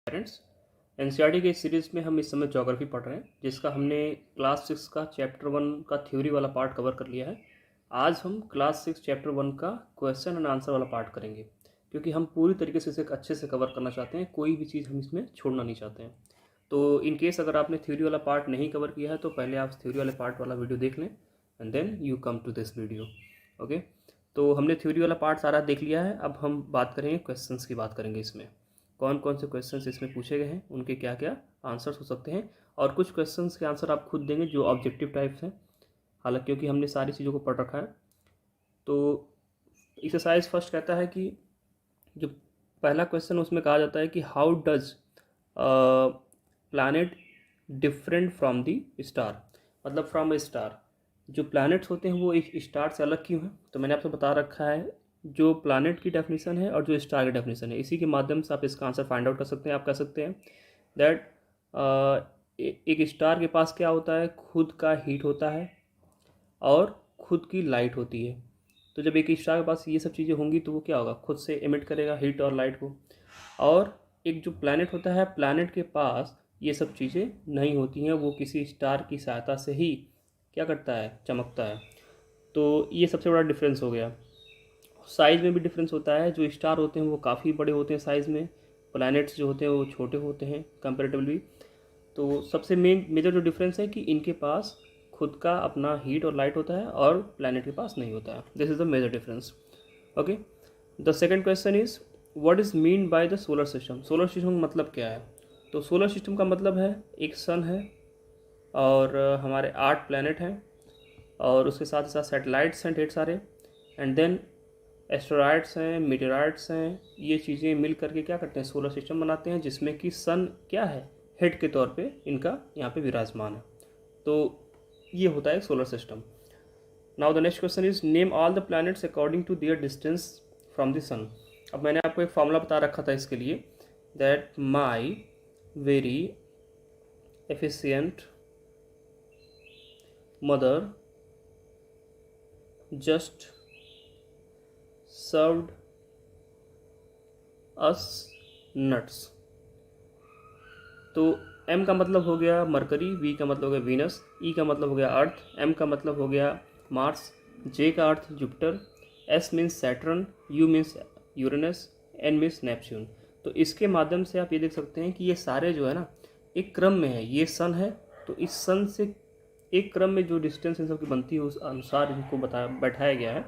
Parents. NCERT के series में हम इस समय ज्योग्राफी पढ़ रहे हैं, जिसका हमने क्लास 6 का चैप्टर 1 का थ्योरी वाला पार्ट कवर कर लिया है। आज हम क्लास 6 चैप्टर 1 का क्वेश्चन एंड आंसर वाला पार्ट करेंगे, क्योंकि हम पूरी तरीके से इसे अच्छे से कवर करना चाहते हैं। कोई भी चीज़ हम इसमें छोड़ना नहीं चाहते हैं। तो इन केस अगर आपने थ्योरी वाला पार्ट नहीं कवर किया है तो पहले आप थ्योरी वाले पार्ट वाला वीडियो देख लें and then you come to this video. Okay, तो हमने थ्योरी वाला पार्ट सारा देख लिया है। अब हम बात करेंगे क्वेश्चंस की, बात करेंगे इसमें कौन कौन से क्वेश्चंस इसमें पूछे गए हैं, उनके क्या क्या आंसर्स हो सकते हैं, और कुछ क्वेश्चंस के आंसर आप खुद देंगे जो ऑब्जेक्टिव टाइप्स हैं। हालांकि क्योंकि हमने सारी चीज़ों को पढ़ रखा है। तो एक्सरसाइज फर्स्ट कहता है कि जो पहला क्वेश्चन उसमें कहा जाता है कि how does planet different from the star, मतलब फ्रॉम ए स्टार। जो प्लैनेट्स होते हैं वो एक स्टार से अलग क्यों हैं? तो मैंने आपको बता रखा है जो प्लैनेट की डेफिनेशन है और जो स्टार की डेफिनेशन है, इसी के माध्यम से आप इसका आंसर फाइंड आउट कर सकते हैं। आप कह सकते हैं दैट एक स्टार के पास क्या होता है, खुद का हीट होता है और खुद की लाइट होती है। तो जब एक स्टार के पास ये सब चीज़ें होंगी तो वो क्या होगा, खुद से एमिट करेगा हीट और लाइट को। और एक जो प्लैनेट होता है, प्लैनेट के पास ये सब चीज़ें नहीं होती हैं, वो किसी स्टार की सहायता से ही क्या करता है, चमकता है। तो ये सबसे बड़ा डिफरेंस हो गया। साइज़ में भी डिफरेंस होता है। जो स्टार होते हैं वो काफ़ी बड़े होते हैं साइज़ में, प्लैनेट्स जो होते हैं वो छोटे होते हैं कंपैरेटिवली। तो सबसे मेजर जो डिफरेंस है कि इनके पास खुद का अपना हीट और लाइट होता है और प्लैनेट के पास नहीं होता है। This is the major difference. Okay, the second question is what is mean by the solar system. Solar system का मतलब क्या है? तो सोलर सिस्टम का मतलब है एक सन है और हमारे 8 प्लैनेट हैं और उसके साथ साथ सैटेलाइट्स हैं ढेर सारे, एंड देन एस्टेरॉयड्स हैं, मीटेरॉयड्स हैं। ये चीज़ें मिल करके क्या करते हैं, सोलर सिस्टम बनाते हैं, जिसमें कि सन क्या है, हेड के तौर पे इनका यहाँ पे विराजमान है। तो ये होता है solar system. Now the next question is name all the planets according to their distance from the sun. अब मैंने आपको एक फॉर्मूला बता रखा था इसके लिए, that my very efficient mother just served us nuts. तो M का मतलब हो गया मरकरी, V का मतलब हो गया वीनस, E का मतलब हो गया अर्थ, M का मतलब हो गया मार्स, J का अर्थ Jupiter, S means Saturn, U means Uranus, N means Neptune. तो इसके माध्यम से आप ये देख सकते हैं कि ये सारे जो है ना एक क्रम में है। ये सन है तो इस सन से एक क्रम में जो डिस्टेंस इन सब की बनती है उस अनुसार इनको बैठाया गया है।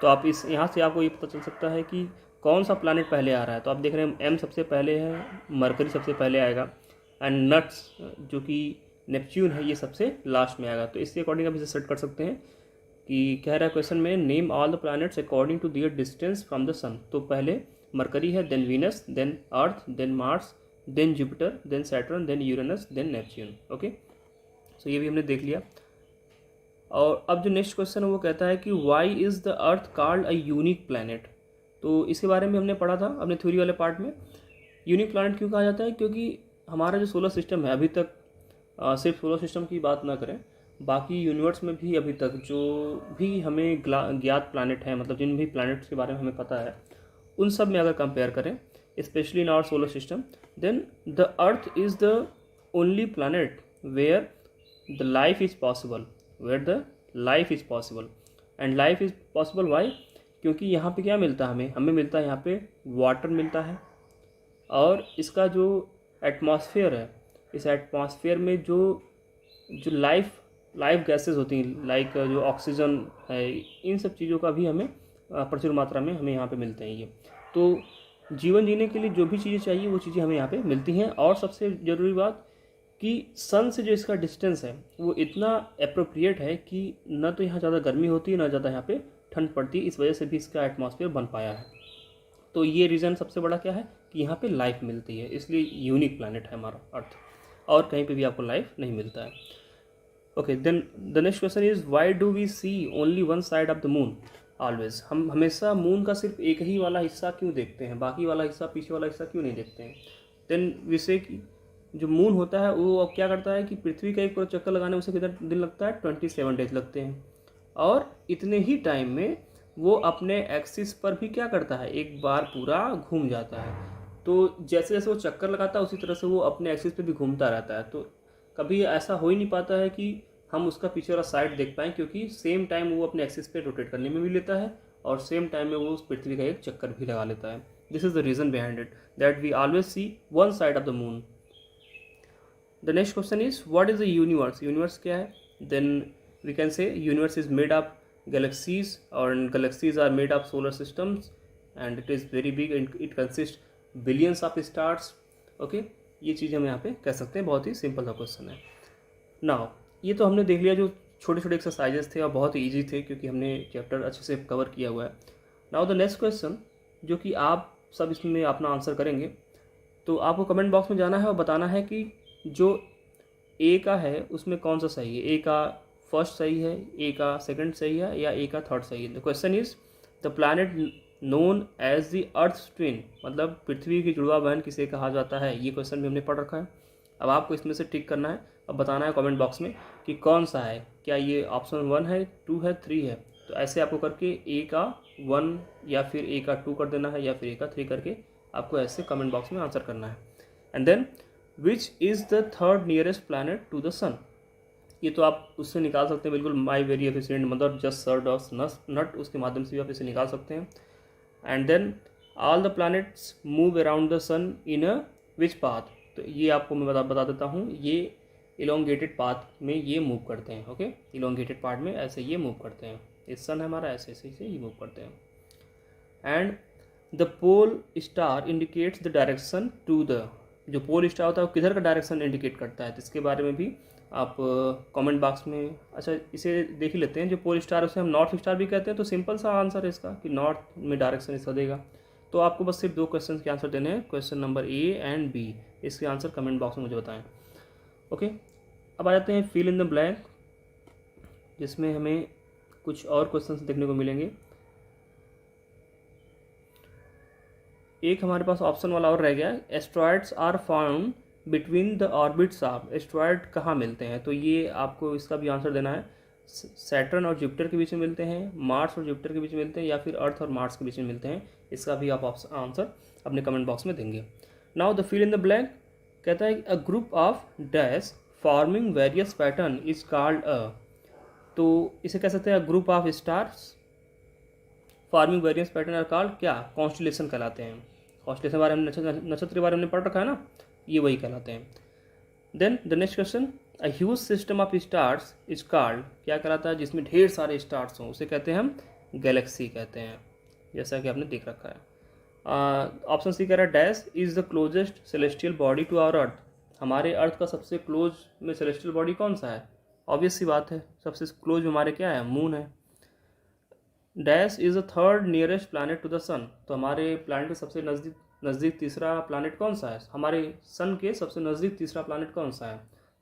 तो आप इस यहाँ से आपको ये पता चल सकता है कि कौन सा प्लैनेट पहले आ रहा है। तो आप देख रहे हैं M सबसे पहले है, मरकरी सबसे पहले आएगा, एंड नट्स जो कि नेपच्यून है ये सबसे लास्ट में आएगा। तो इसके अकॉर्डिंग आप इसे सेट कर सकते हैं कि कह रहा है क्वेश्चन में name all the planets according to their distance from the sun. तो पहले मरकरी है, then Venus, then Earth, then Mars, then Jupiter, then Saturn, then Uranus, then Neptune. Okay, so ये भी हमने देख लिया। और अब जो नेक्स्ट क्वेश्चन है वो कहता है कि why is the earth called a unique planet. तो इसके बारे में हमने पढ़ा था अपने थ्योरी वाले पार्ट में। यूनिक प्लैनेट क्यों कहा जाता है? क्योंकि हमारा जो सोलर सिस्टम है अभी तक, सिर्फ सोलर सिस्टम की बात ना करें, बाकी यूनिवर्स में भी अभी तक जो भी हमें ज्ञात प्लैनेट हैं, मतलब जिन भी प्लैनेट्स के बारे में हमें पता है, उन सब में अगर कंपेयर करें, specially in our solar system, then the earth is the only planet where the life is possible, where the life is possible. And life is possible why? क्योंकि यहाँ पे क्या मिलता है, हमें मिलता है यहाँ पे वाटर मिलता है, और इसका जो एटमॉस्फेयर है, इस एटमॉस्फेयर में जो जो लाइफ गैसेस होती हैं, लाइक जो ऑक्सीजन है, इन सब चीज़ों का भी हमें प्रचुर मात्रा में हमें यहाँ पे मिलते हैं ये। तो जीवन जीने के लिए जो भी चीज़ें चाहिए वो चीज़ें हमें यहाँ पे मिलती हैं। और सबसे ज़रूरी बात कि सन से जो इसका डिस्टेंस है वो इतना अप्रोप्रिएट है कि न तो यहाँ ज़्यादा गर्मी होती है, ना ज़्यादा यहाँ पे ठंड पड़ती है। इस वजह से भी इसका एटमॉस्फेयर बन पाया है। तो ये रीज़न सबसे बड़ा क्या है कि यहाँ पे लाइफ मिलती है, इसलिए यूनिक प्लैनेट है हमारा अर्थ, और कहीं पे भी आपको लाइफ नहीं मिलता है। Okay, then the next question is why do we see only one side of the moon always. हम हमेशा मून का सिर्फ एक ही वाला हिस्सा क्यों देखते हैं, बाकी वाला हिस्सा, पीछे वाला हिस्सा क्यों नहीं देखते हैं? देन विषय की जो मून होता है वो अब क्या करता है कि पृथ्वी का एक पूरा चक्कर लगाने में उसे कितना दिन लगता है, 27 डेज लगते हैं। और इतने ही टाइम में वो अपने एक्सिस पर भी क्या करता है, एक बार पूरा घूम जाता है। तो जैसे जैसे वो चक्कर लगाता है उसी तरह से वो अपने एक्सिस पे भी घूमता रहता है। तो कभी ऐसा हो ही नहीं पाता है कि हम उसका पीछे वाला साइड देख पाएँ, क्योंकि सेम टाइम वो अपने एक्सिस पे रोटेट करने में भी लेता है और सेम टाइम में वो उस पृथ्वी का एक चक्कर भी लगा लेता है। This is the reason behind it that we always see one side of the moon. The next question is what is the universe. Universe क्या है? Then we can say universe is made of galaxies और galaxies are made of solar systems and it is very big and it consist billions of stars. Okay, ये चीज़ हम यहाँ पे कह सकते हैं। बहुत ही सिंपल सा क्वेश्चन है। नाउ ये तो हमने देख लिया जो छोटे छोटे एक्सरसाइजेस थे और बहुत ही ईजी थे क्योंकि हमने चैप्टर अच्छे से कवर किया हुआ है। नाउ द नेक्स्ट क्वेश्चन जो कि आप सब इसमें अपना आंसर करेंगे, तो आपको कमेंट बॉक्स में जाना है और बताना है कि जो ए का है उसमें कौन सा सही है। ए का फर्स्ट सही है, ए का सेकंड सही है, या ए का थर्ड सही है। The question is the planet known as the earth twin, मतलब पृथ्वी की जुड़वा बहन किसे कहा जाता है। ये क्वेश्चन भी हमने पढ़ रखा है। अब आपको इसमें से टिक करना है, अब बताना है कमेंट बॉक्स में कि कौन सा है। क्या ये ऑप्शन 1 है, 2 है, 3 है। तो ऐसे आपको करके ए का 1 या फिर ए का 2 कर देना है या फिर ए का 3 करके आपको ऐसे कमेंट बॉक्स में आंसर करना है। And then which is the third nearest planet to the sun. ये तो आप उससे निकाल सकते हैं बिल्कुल, my very efficient mother just served us nut, उसके माध्यम से भी आप इसे निकाल सकते हैं। And then all the planets move around the sun in a which path. तो ये आपको मैं बता देता हूँ, ये इलोंगेटेड पाथ में ये मूव करते हैं। ओके, इलोंगेटेड पार्ट में ऐसे ये मूव करते हैं। इस सन है हमारा, ऐसे ऐसे से ये मूव करते हैं। And the pole star indicates the direction to the, जो पोल स्टार होता है वो किधर का डायरेक्शन इंडिकेट करता है, तो इसके बारे में भी आप कमेंट बॉक्स में, अच्छा इसे देख ही लेते हैं। जो पोल स्टार है उसे हम नॉर्थ स्टार भी कहते हैं, तो सिंपल सा आंसर है इसका कि नॉर्थ में डायरेक्शन इसका देगा। तो आपको बस सिर्फ 2 क्वेश्चन के आंसर देने हैं, question number A and B. इसके आंसर कमेंट बॉक्स में मुझे बताएं। ओके, अब आ जाते हैं फिल इन द ब्लैंक, जिसमें हमें कुछ और क्वेश्चंस देखने को मिलेंगे। एक हमारे पास ऑप्शन वाला और रह गया, asteroids are found between the orbits of. Asteroid कहाँ मिलते हैं, तो ये आपको इसका भी आंसर देना है। सैटर्न और जुपिटर के बीच में मिलते हैं, मार्स और जुपिटर के बीच में मिलते हैं, या फिर अर्थ और मार्स के बीच में मिलते हैं। इसका भी आप आंसर अपने कमेंट बॉक्स में देंगे। Now the fill in the blank कहता है a group of dash forming various pattern is called a. तो इसे कह सकते हैं group of stars forming various pattern are called क्या, कॉन्स्टलेशन कहलाते हैं। कॉन्स्टलेशन बारे में, नक्षत्र के बारे में पढ़ रखा है ना, ये वही कहलाते हैं। Then the next question, a huge system of stars is called, क्या कहलाता है जिसमें ढेर सारे स्टार्स हों, उसे कहते हैं हम गैलेक्सी कहते हैं, जैसा कि आपने देख रखा है। ऑप्शन सी कह रहा है dash is the closest celestial body to our earth. हमारे अर्थ का सबसे क्लोज में सेलेस्टियल बॉडी कौन सा है? ऑब्वियस सी बात है, सबसे क्लोज में हमारे क्या है, मून है। Dash is the third nearest planet to the sun. तो हमारे प्लैनेट के सबसे नज़दीक तीसरा प्लैनेट कौन सा है? हमारे सन के सबसे नज़दीक तीसरा प्लैनेट कौन सा है?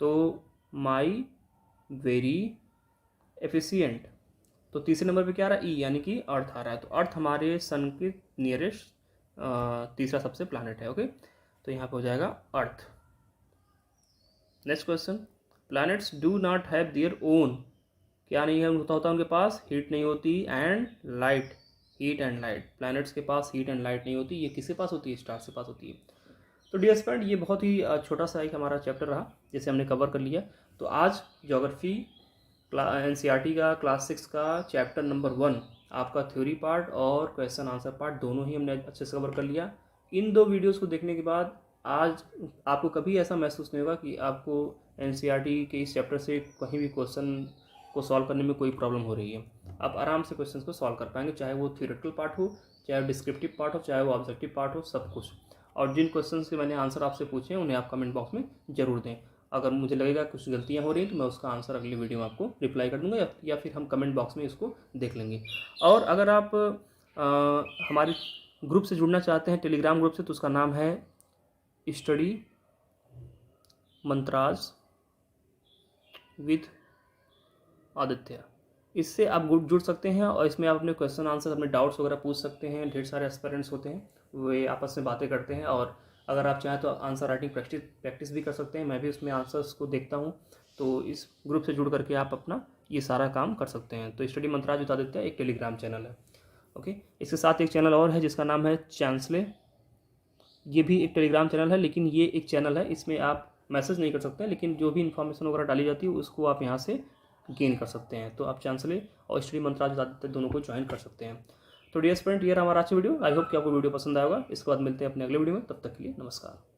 तो माई वेरी एफिशिएंट। तो तीसरे नंबर पे क्या आ रहा है? ई, यानी कि अर्थ आ रहा है। तो अर्थ हमारे सन के नियरेस्ट तीसरा सबसे प्लैनेट है। ओके, तो यहाँ पे हो जाएगा Earth. Next question, planets do not have their own, क्या नहीं है होता उनके पास? हीट नहीं होती and light, heat and light. Planets के पास हीट एंड लाइट नहीं होती, ये किसके पास होती है? स्टार्स के पास होती है। तो डियर फ्रेंड, ये बहुत ही छोटा सा एक हमारा चैप्टर रहा जिसे हमने कवर कर लिया। तो आज ज्योग्राफी NCERT का क्लास 6 का चैप्टर नंबर 1 आपका थ्योरी पार्ट और क्वेश्चन आंसर पार्ट दोनों ही हमने अच्छे से कवर कर लिया। इन 2 वीडियोस को देखने के बाद आज आपको कभी ऐसा महसूस नहीं होगा कि आपको NCERT के इस चैप्टर से कहीं भी क्वेश्चन को सॉल्व करने में कोई प्रॉब्लम हो रही है। आप आराम से क्वेश्चंस को सॉल्व कर पाएंगे, चाहे वो थ्योरेटिकल पार्ट हो, चाहे वो डिस्क्रिप्टिव पार्ट हो, चाहे वो ऑब्जेक्टिव पार्ट हो, सब कुछ। और जिन क्वेश्चंस के मैंने आंसर आपसे पूछे हैं उन्हें आप कमेंट बॉक्स में जरूर दें। अगर मुझे लगेगा कुछ गलतियां हो रही हैं तो मैं उसका आंसर अगली वीडियो में आपको रिप्लाई कर दूंगा, या फिर हम कमेंट बॉक्स में इसको देख लेंगे। और अगर आप हमारे ग्रुप से जुड़ना चाहते हैं, टेलीग्राम ग्रुप से, तो उसका नाम है स्टडी मंत्राज विद आदित्य। इससे आप जुड़ सकते हैं और इसमें आप अपने क्वेश्चन आंसर, अपने डाउट्स वगैरह पूछ सकते हैं। ढेर सारे एस्पिरेंट्स होते हैं, वे आपस में बातें करते हैं, और अगर आप चाहें तो आंसर राइटिंग प्रैक्टिस भी कर सकते हैं। मैं भी उसमें आंसर्स को देखता हूँ, तो इस ग्रुप से जुड़ करके आप अपना ये सारा काम कर सकते हैं। तो स्टडी मंत्राज विद आदित्य एक टेलीग्राम चैनल है। ओके, इसके साथ एक चैनल और है जिसका नाम है चांसले ये भी एक टेलीग्राम चैनल है, लेकिन ये एक चैनल है, इसमें आप मैसेज नहीं कर सकते हैं, लेकिन जो भी इन्फॉर्मेशन वगैरह डाली जाती है उसको आप यहाँ से गेन कर सकते हैं। तो आप चांसले और स्टडी मंत्रालय दोनों को ज्वाइन कर सकते हैं। तो डियर स्टूडेंट, ये रहा हमारा आज वीडियो। आई होप कि आपको वीडियो पसंद आएगा। इसके बाद मिलते हैं अपने अगले वीडियो में, तब तक के लिए नमस्कार।